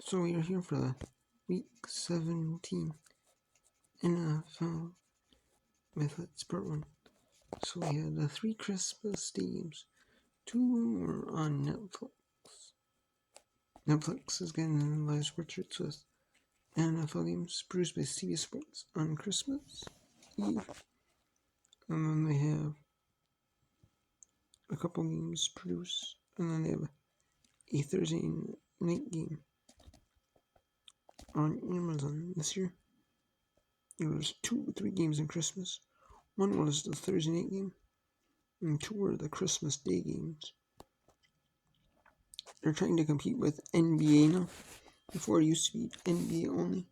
So we are here for the Week 17 NFL Methods Part 1. So we had the 3 Christmas games. 2 were on Netflix. Netflix is getting live sports with NFL games produced by CBS Sports on Christmas Eve. And then they have a couple games produced. And then they have a Thursday night game on Amazon this year. There was 2 or 3 games on Christmas. One was the Thursday night game, and 2 were the Christmas Day games. They're trying to compete with NBA now. Before it used to be NBA only,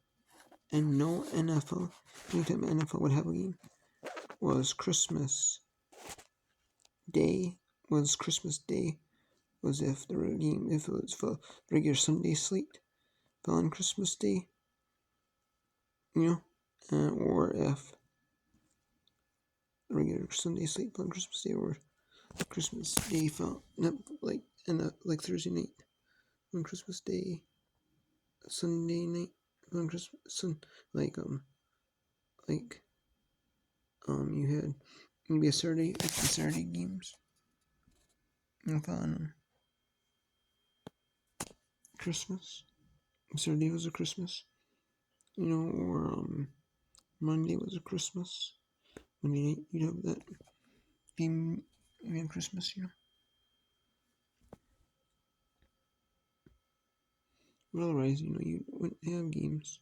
and no NFL. Anytime NFL would have a game was Christmas Day. Was Christmas Day was if the game, if it was for regular Sunday slate, fell on Christmas Day, or if the regular Sunday slate fell on Christmas Day, or Christmas Day fell like Thursday night on Christmas Day, Sunday night on Christmas, you had maybe a Saturday, the Saturday games on Christmas. Saturday was a Christmas, or Monday was a Christmas. Monday night you'd have that game on Christmas, But otherwise, you wouldn't have games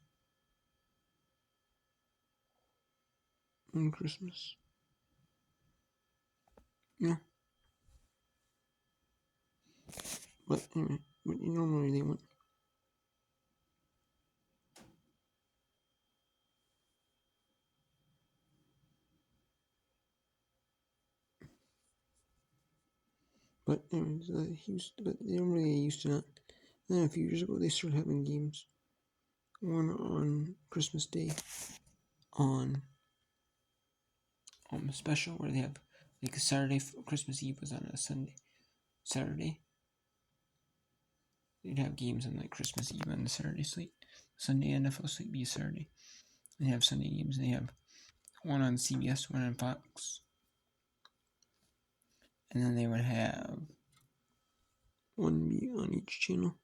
on Christmas. But anyway, normally they wouldn't. But anyways, but they don't really used to not. And then a few years ago, they started having games. One on Christmas Day, on special, where they have like a Saturday. Christmas Eve was on a Saturday. They'd have games on like Christmas Eve on the Saturday slate. Sunday NFL slate be a Saturday. They have Sunday games. They have one on CBS, one on Fox, and then they would have one be on each channel.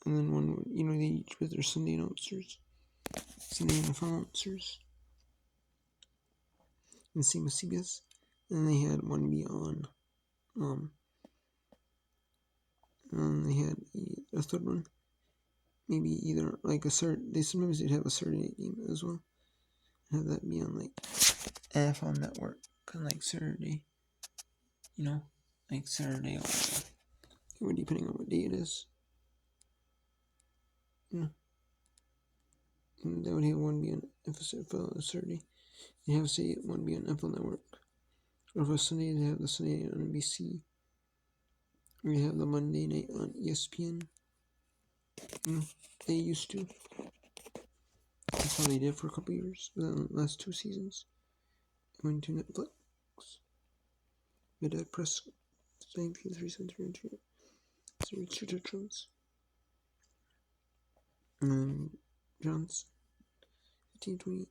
And then one would, they each with their Sunday announcers, Sunday NFL announcers. And same with CBS. And they had one be on, and they had a third one. Maybe either like a Saturday. Sometimes they'd have a Saturday night game as well. Have that be on like NFL Network, kind of like Saturday. Like Saturday or depending on what day it is. And that would have one be on NFL Saturday. They have say one be on NFL Network. Or for Sunday, they have the Sunday night on NBC. Or you have the Monday night on ESPN. They used to. That's how they did for a couple years. The last 2 seasons. Went to Netflix. Mid press 19 3 Richard Jones. And Johnson. 15-20.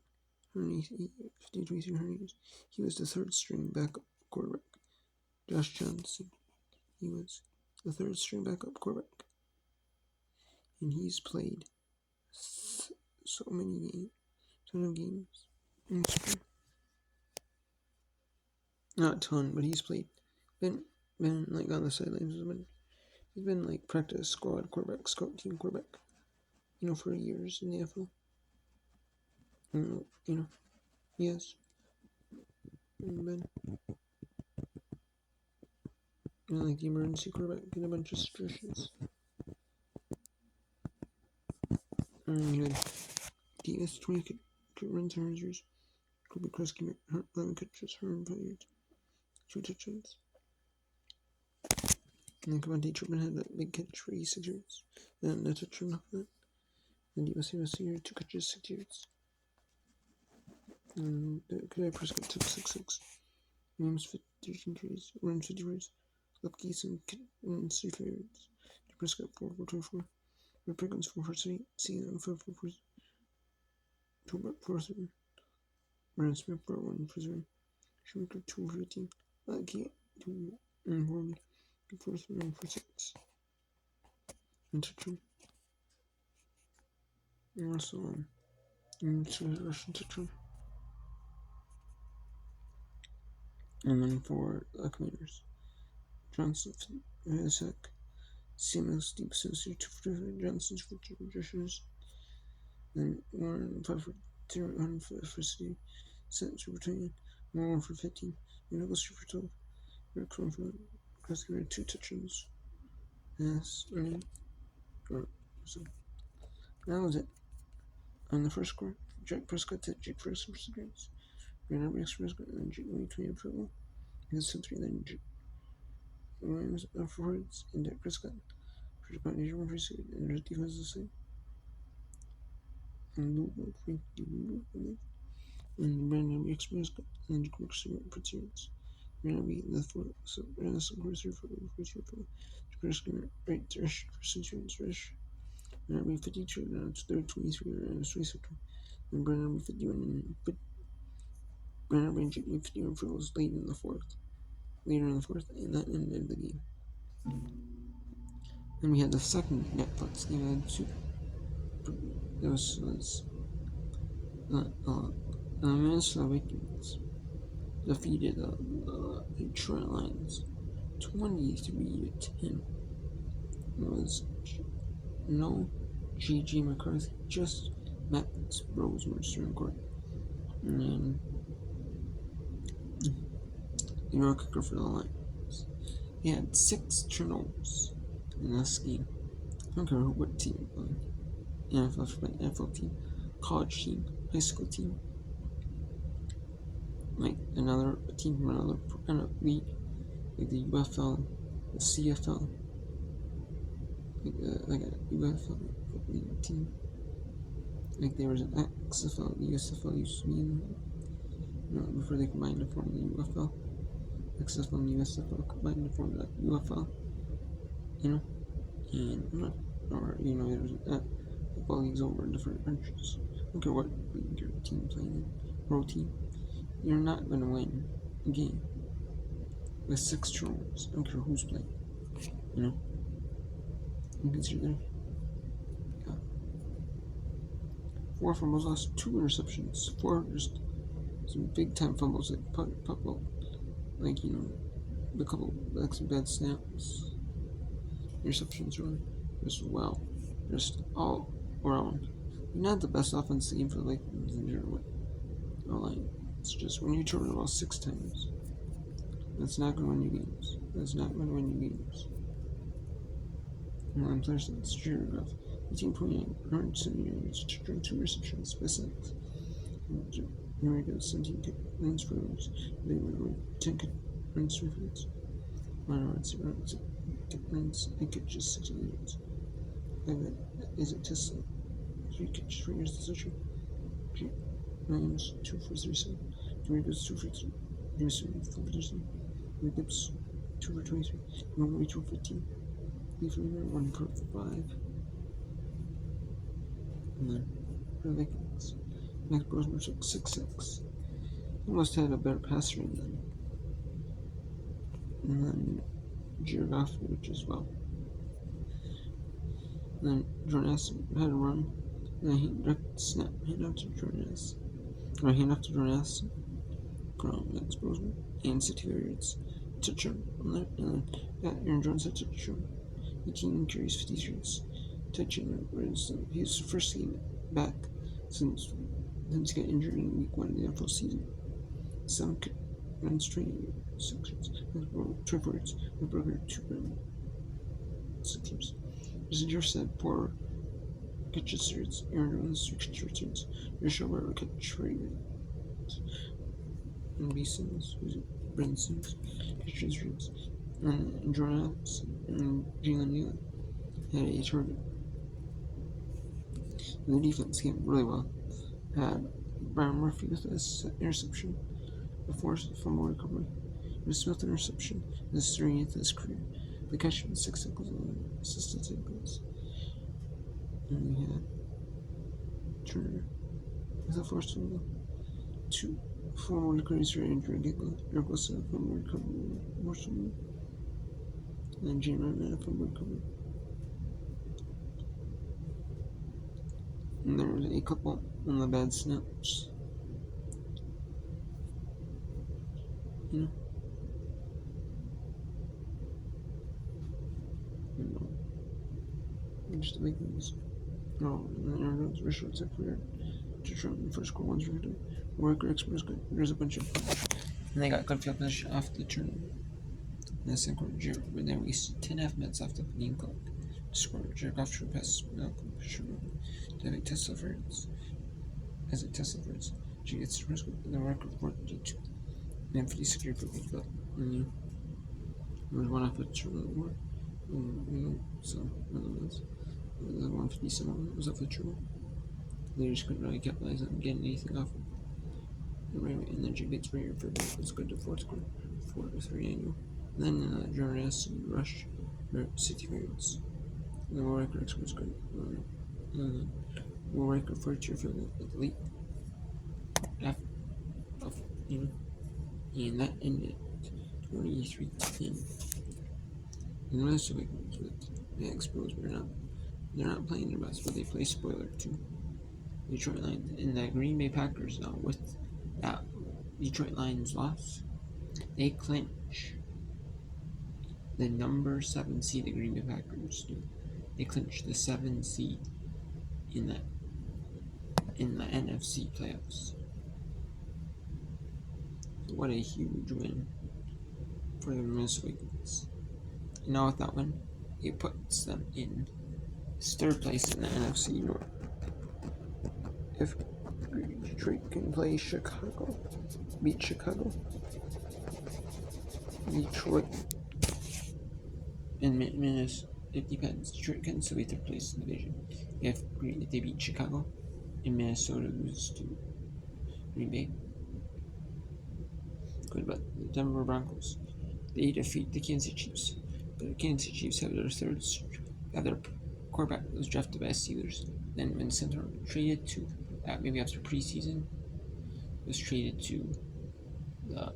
15-23 years. He was the third string backup quarterback. Josh Johnson. He was the third string backup quarterback. And he's played so many games. Ton of games. Not a ton, but he's played. Been like on the sidelines. He's been like practice squad quarterback, scout team quarterback. For years in the NFL. Yes. Been like the emergency quarterback in a bunch of situations. DS 20 runs, 100 yards. Kobe Kreski 11 catches, 105 yards, 2 touchdowns. And then Cavante Tripman had that big catch for 86 yards, and a touchdown off that. And DSC was here, 2 catches, 6 yards. And Kadai Prescott took 6-6. Williams 13 carries, runs 50 yards. Lupke and 35 yards. Prescott 4 for 24. Red Pickens 4 for 8. 2 for 3. Brandon Smith 1 for 3. Shoemaker 2 for 18. Key 2 and 40. 4 for 6. And touchdown. And also Russian touchdown. And then for the Commanders, Johnson Isaac, Simmons, Deep Associate 2 for 2. Johnson 2 for 2. Joshers. Then Warren 5 for 0. 105 for City. Sentence for 20. 1 for 15. And Douglas 2 for 12. Rick Crawford, Crosby 2 touchdowns. Yes, running. So that was it. On the first score, Jack Prescott to Jake Ferguson for Grants. Brandon Briggs Prescott and then Jake Lee 20 for football. His 3 then Williams forwards and Dak Prescott. For the Nation 1 for 6 and their defense is the same. And Louisville 20 and Brandon Briggs Prescott and Jake Brooks for 2 yards. Brandon B the 4 so Brandon scores 3 for 4. Prescott right rush for 6 yards rush. Brandon B 52 and it's 23 and 26. And Brandon 51 and Brandon and Jake 51 for goals later in the fourth, and that ended the game. Then we had the second Netflix game. It was Minnesota Vikings defeated the Detroit Lions 23-10. It was no J.J. McCarthy, just Matt Rose Mercer in court. And the road kicker for the Lions. He had 6 turnovers in this game. I don't care what team played. NFL team, college team, high school team, like another team from another kind of league, like the UFL, the CFL, like a UFL league team. Like there was an XFL, the USFL used to be before they combined to form the UFL. XFL and USFL combined to form the UFL, and there's football leagues over in different countries. I don't care what league your team playing in, pro team, you're not going to win a game with 6 turnovers. I don't care who's playing, You can see there. 4 fumbles, lost 2 interceptions, 4 just some big time fumbles that pop up, like a couple like some bad snaps, interceptions really as well, just all around. Not the best offensive game for the Vikings in general. It's just when you turn the ball 6 times, that's not going to win you games. And then players like Jared Goff, 18.8, 170 yards, 2 receptions by 6. Here we go, 17 runs for those. They were 10 runs for fields. 1 runs, and catches 6 yards. Is it Tesla? 3 catches for yards to Sutcher. Williams 2 for 37. Here goes 2 for 3. Jameson 4 for 37. Gibbs 2 for 23. Montgomery 2 for 15. Lee for 1 for 5. And then for the Vikings, Max Brosmer took 6-6. He must have had a better passer than Jared Goff, which as well. And then Jordan had a run. And then he direct snap, hand off to Jordan from Max Brosmer, and 60 yards touchdown on that. And then Aaron Jones had a touchdown. 18 carries, 50 yards. Touchdown. He was the first game back since he got injured in week 1 of the NFL season. 7 runs, 26 yards. 24 yards. Burger 2 runs, 6 yards. Jeff said 4 catches yards. Aaron Jones 3 catches yards. Rashad Barber catch for 8 yards. And B. Simmons, Brandon Simmons catches yards. And Jordan Addison and Jalen Nealon had a target. The defense came really well. Had Byron Murphy with an interception, a forced fumble recovery, and a Smith interception, his 30th of his career. The catcher with 6 tackles and assisted tackles. And we had Turner with a first one, 2 forward careers for Andrew Giggle, Douglas from recovery, Marshall, and Jane Ryan from recovery. And there was a couple on the bad snaps. You know, just the big things. No, and there's Richard Zephyr to try and first score one's victory. Worker Express good. There's a bunch of and they got good field position off the turn. In the second quarter, but then we 10.5 minutes left of the game clock. Score jerk off to pass Malcolm Fisher to have a Tesla France. As a Tesla France, she gets the first the record 42. And 56 year for the club. And there was one off the turn war. So nonetheless. The 157 was off the turn. They just couldn't really capitalize on getting anything off. And then she gets right for it. It's good to fourth score. 4-3 annual. And then Jonas and Rush for 60 yards. And the world record was good. World record for cheer for the elite. After, and that ended 23-10. And the rest of it was with the Expos. They're not playing their best, but they play spoiler too. Detroit Lions and the Green Bay Packers now with that Detroit Lions loss, they clinch the number 7 seed. The Green Bay Packers do. They clinch the 7 seed in the NFC playoffs. What a huge win for the Minnesota Vikings. And now with that one, it puts them in third place in the NFC North. If Detroit can play Chicago, beat Chicago, Detroit and Minnesota, it depends. Detroit can still be third place in the division if they beat Chicago and Minnesota loses to Green Bay. Good about the Denver Broncos. They defeat the Kansas City Chiefs. But the Kansas City Chiefs have their quarterback was drafted by the Steelers. Then when Center traded to maybe after preseason, was traded to the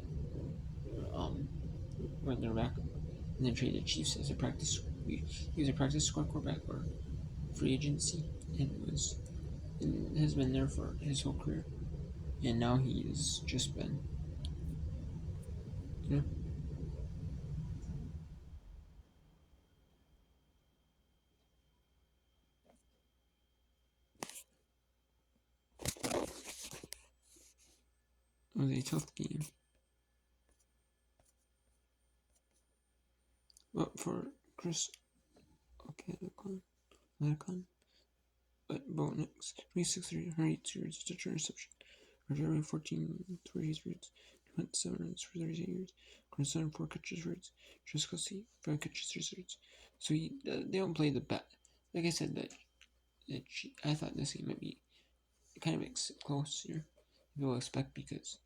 when they're back, and then traded Chiefs as a practice. He was a practice squad quarterback or free agency, and has been there for his whole career. And now he has just been, it was a tough game. But for Chris Lecon, but Bo Nix, 26-3, 108 yards, touch interception. Roger 14, 38 yards, 27 runs for 38 yards. Cornerstone 4 catches for yards. Trisco C 5 catches 3 yards. So they don't play the bet. Like I said, I thought this game might be kind of makes it closer. You'll expect because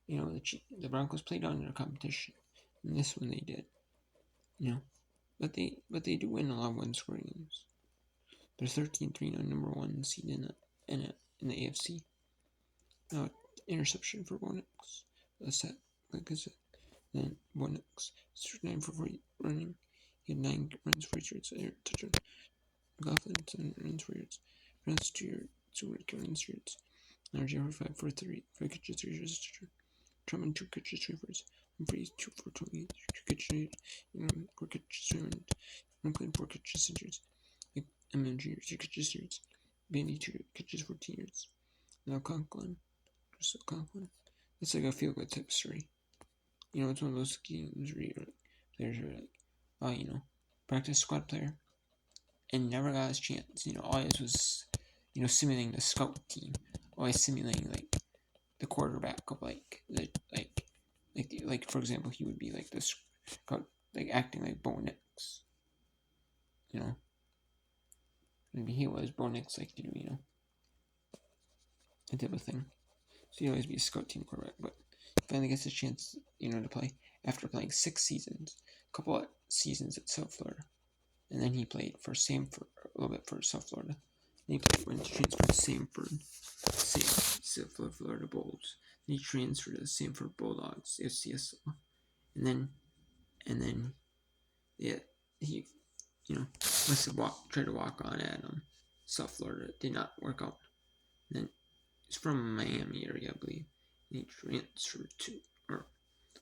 the Broncos played on their competition, and this one they did. But they do win a lot of one-score games. They're 13-3 on number 1 seed in the AFC. Now interception for Bo Nix. A set, like I said. Then Bo Nix 9 for 40 running. He had 9 runs for 8 yards. Touchdown. McLaughlin 7 runs for yards. Runs 2 yards. 2 runs yards. RJ 5 for 3. 5 catches 3 yards. Touchdown. Drummond 2 catches 3 yards. Humphries 2 for 20. 2 catches 4 catches 3 yards. McLean 4 catches 6 yards. MMG 2 catches 3 yards. Bandy 2 catches 14 yards. Now Conklin. Crystal Conklin. It's like a feel good type of story. It's one of those games where players are like, practice squad player and never got his chance. Always was, simulating the scout team. Always simulating like the quarterback of like for example, he would be like the scout, like acting like Bo Nix. Maybe he was Bo Nix, like that type of thing. So he'd always be a scout team quarterback, but he finally gets a chance, to play after playing 6 seasons. A couple of seasons at South Florida, and then he played for Samford a little bit for South Florida. Then he went to transfer to Samford, South Florida Bulls. Then he transferred to the Samford Bulldogs, FCS, and then yeah, he must have tried to walk on at South Florida. It did not work out. And then he's from Miami area, I believe. And he transferred to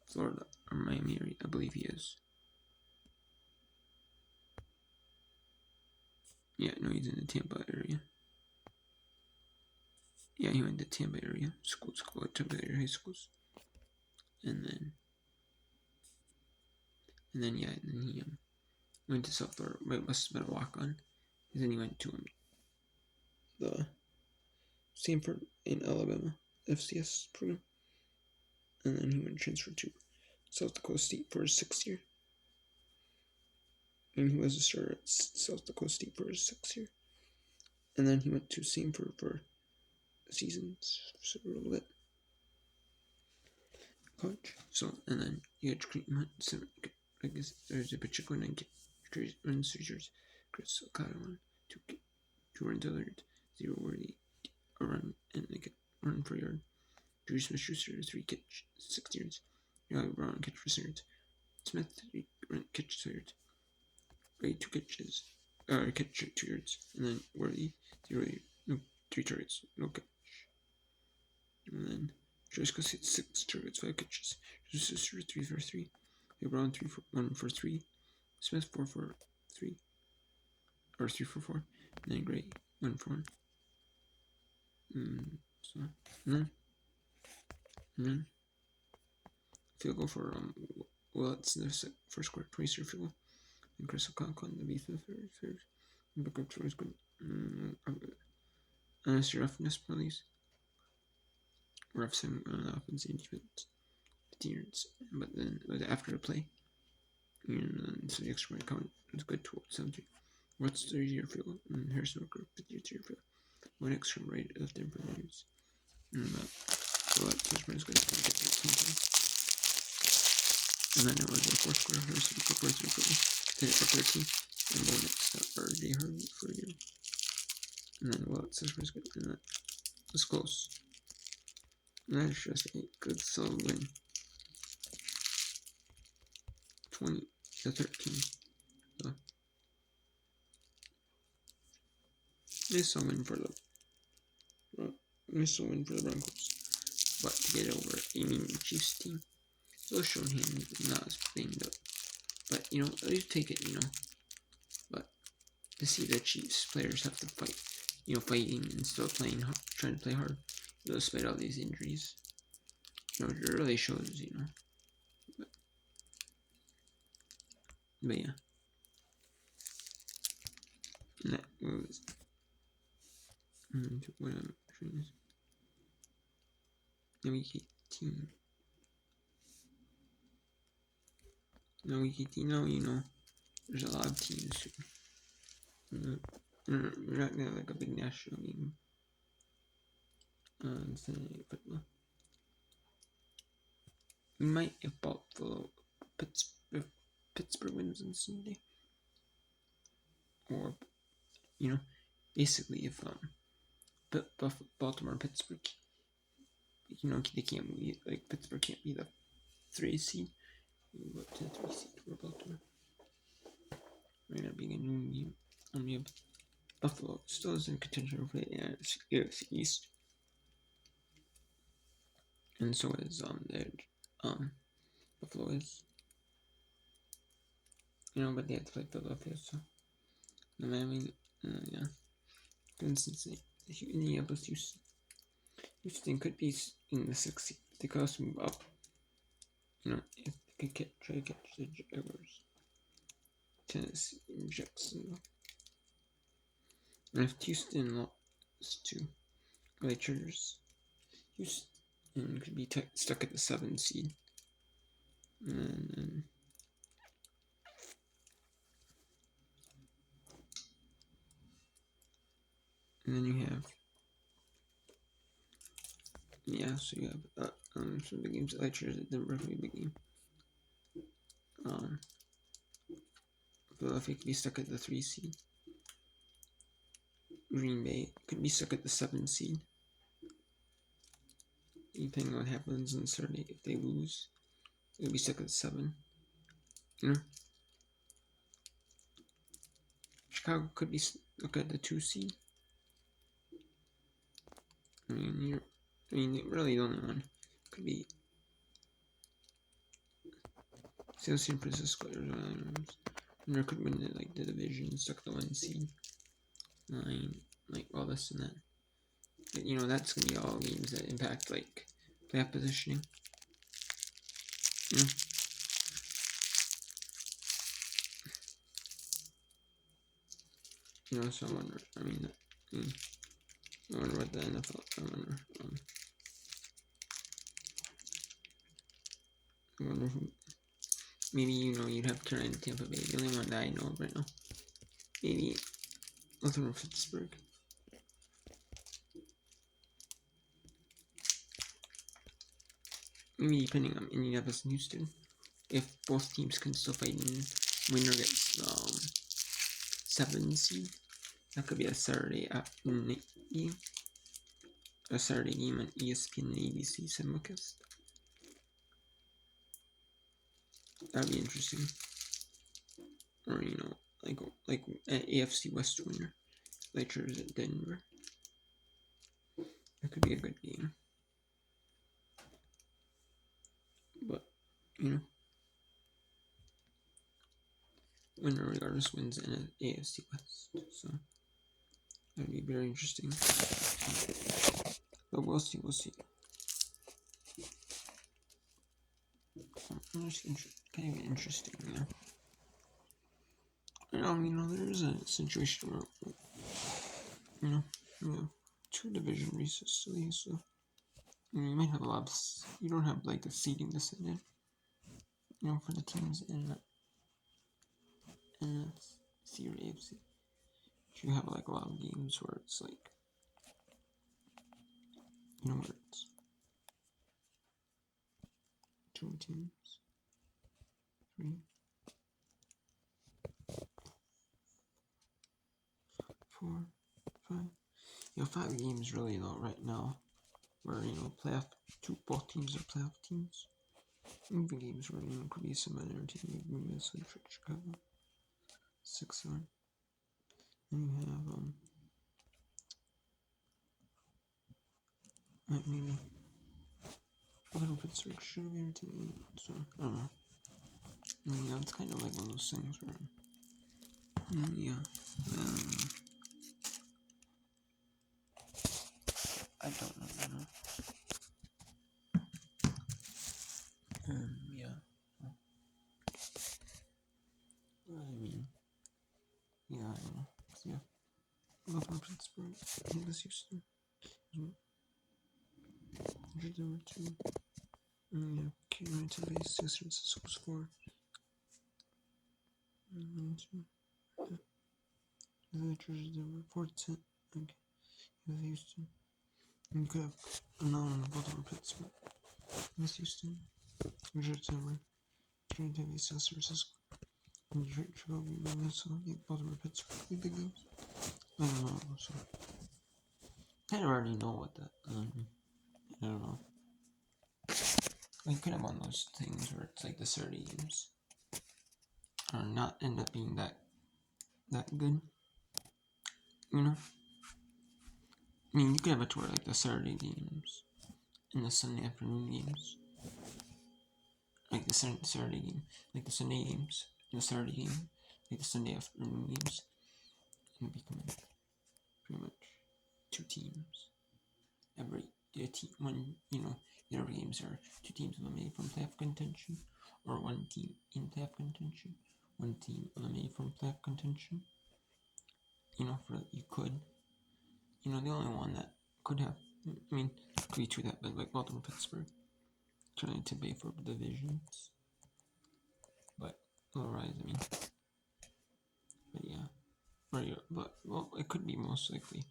Florida or Miami area, I believe he is. Yeah, no, he's in the Tampa area. Yeah, he went to Tampa area school, Tampa area high schools, and then he went to South Florida. It must have been a walk on. And then he went to the Samford in Alabama FCS program, and then he went transferred to South Dakota State for his 6th year. And he was a starter at South Dakota State for his 6th year. And then he went to Samford for seasons for a little bit. College. So, and then you had Cream Hunt, I guess there's a Pacheco, and then runs features Chris Okada, 2 runs other, 0 worthy, a run, and they get run for yard. Drew Smith-Schuster, 3 catch, 6 yards. Riley Brown, catch for yards. Smith, 3 catch 2 yards. Ray, 2 catches, catch 2 yards. And then Worthy, 3 targets, no catch. And then Joyce Cossett, 6 targets, 5 catches. Schuster, 3 for 3. Ray Brown, 1 for 3. Smith, 4 for 3. Or 3 for 4. And then Gray, 1 for 1. And then field goal for Willits in the first quarter, 20 field goal. And Chris O'Connell in the beef in the third. And Booker was good. Unnecessary roughness penalties. Rough some on offense and defense. 15 yards. But then it was after the play. And so the extra point count was good to 7-3. What's 30-year field goal? And Harrison Booker, 50-year field goal. 1 extra right left in for the news. And Willits was good to get 13. And then it was the 4th quarter. Harrison Booker, 4th quarter. Hit it for 13. And then it's R.J. Harvey for a year. And then Willits was good. And that was close. And that's just a good solid win. 20-13. So, nice win for the Broncos. But to get over a mean Chiefs team, still showing him not as banged up. But at least take it, But to see the Chiefs players have to fight, fighting and still playing hard, trying to play hard, despite all these injuries, it really shows, But yeah. And that was what I'm trying to say. Week 18. Week 18, there's a lot of teams. We're not gonna have like a big national game. Sunday Night Football. We might if Pittsburgh wins on Sunday. Or, basically if Baltimore and Pittsburgh, they can't be, like, Pittsburgh can't be the 3 seed. We'll go up to the 3 seed for Baltimore. Might not being a new game. We have Buffalo still is in contention for the AFC East. And so is Buffalo is. But they have to play Philadelphia, so Miami, yeah. Cincinnati, Indianapolis, Houston. Houston could be in the 6th seed. They could also move up. If they could try to catch the Jaguars. Tennessee, Jacksonville. And if Houston lost to LA Chargers, Houston could be stuck at the 7th seed. And then you have, so you have some big games. LA Chargers at Denver, a big game. Philadelphia could be stuck at the 3 seed. Green Bay could be stuck at the 7 seed. Depending on what happens on Saturday, if they lose, they'll be stuck at 7. You know? Chicago could be stuck at the 2 seed. Really the only one could be San Francisco, Arizona. Winner could win the division, stuck at the 1 seed. All this and that. But, that's gonna be all games that impact playoff positioning. So I wonder. I wonder what the NFL. I wonder who. Maybe you'd have to turn in Tampa Bay. The only one that I know of right now. Maybe Baltimore, Pittsburgh. Maybe depending on Indianapolis and Houston. If both teams can still fight and winner gets 7 seed, that could be a Saturday afternoon game. A Saturday game on ESPN and ABC simulcast. That'd be interesting. Or like an AFC West winner, Lakers at Denver. That could be a good game. But winner regardless wins in an AFC West. So that'd be very interesting. But we'll see. Kind of interesting, there's a situation where, we have 2 division races to these, so, you might have a lot of, you don't have, a seeding decided, for the teams in C or AFC. You have, a lot of games where it's, where it's 2 teams, 3, 4, 5. 5 games really though right now, where both teams are playoff teams. Even games where could be some other team, Minnesota, Chicago, 6-1. And you have maybe a little bit Pittsburgh, so I don't know. It's kind of like one of those things where I don't know. I don't know. Baltimore, Pittsburgh, Kansas, Houston. There were 2. Carolina, Tampa Bay, San Francisco, 4. The Chargers, there were 4-10. Okay. Houston. You could have known Baltimore, Pittsburgh. Miss Houston. Denver. Carolina, San Francisco. Chicago, Minnesota, Baltimore, Pittsburgh. Big games. I don't know. So kind of already know what that. I don't know. You could have one of those things where it's the Saturday games or not end up being that good. You could have it to where the Saturday games and the Sunday afternoon games, the Saturday game, the Sunday games, and the Saturday game, the Sunday afternoon games, and becoming pretty much 2 teams. Every games are 2 teams eliminated from playoff contention, or 1 team in playoff contention, 1 team eliminated from playoff contention. You could. The only one that could have, could be 2 that big, like Baltimore, Pittsburgh, trying to pay for divisions. But otherwise, but yeah. Well, it could be most likely.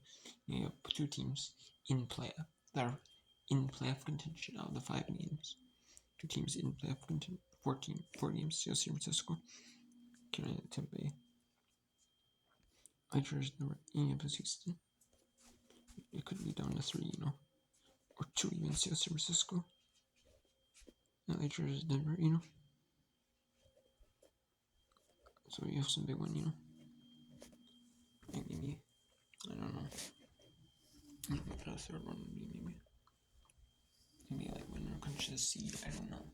You have 2 teams in playoff that are in playoff contention out of the 5 games. 2 teams in playoff contention, 4 games. San Francisco, Carolina, Tampa Bay, LA is never any of us Houston. It could be down to 3, or 2 even. San Francisco. LA is Denver, So you have some big one, Maybe, I don't know. What a third one would be, maybe. Maybe like winner clinches the seed, I don't know.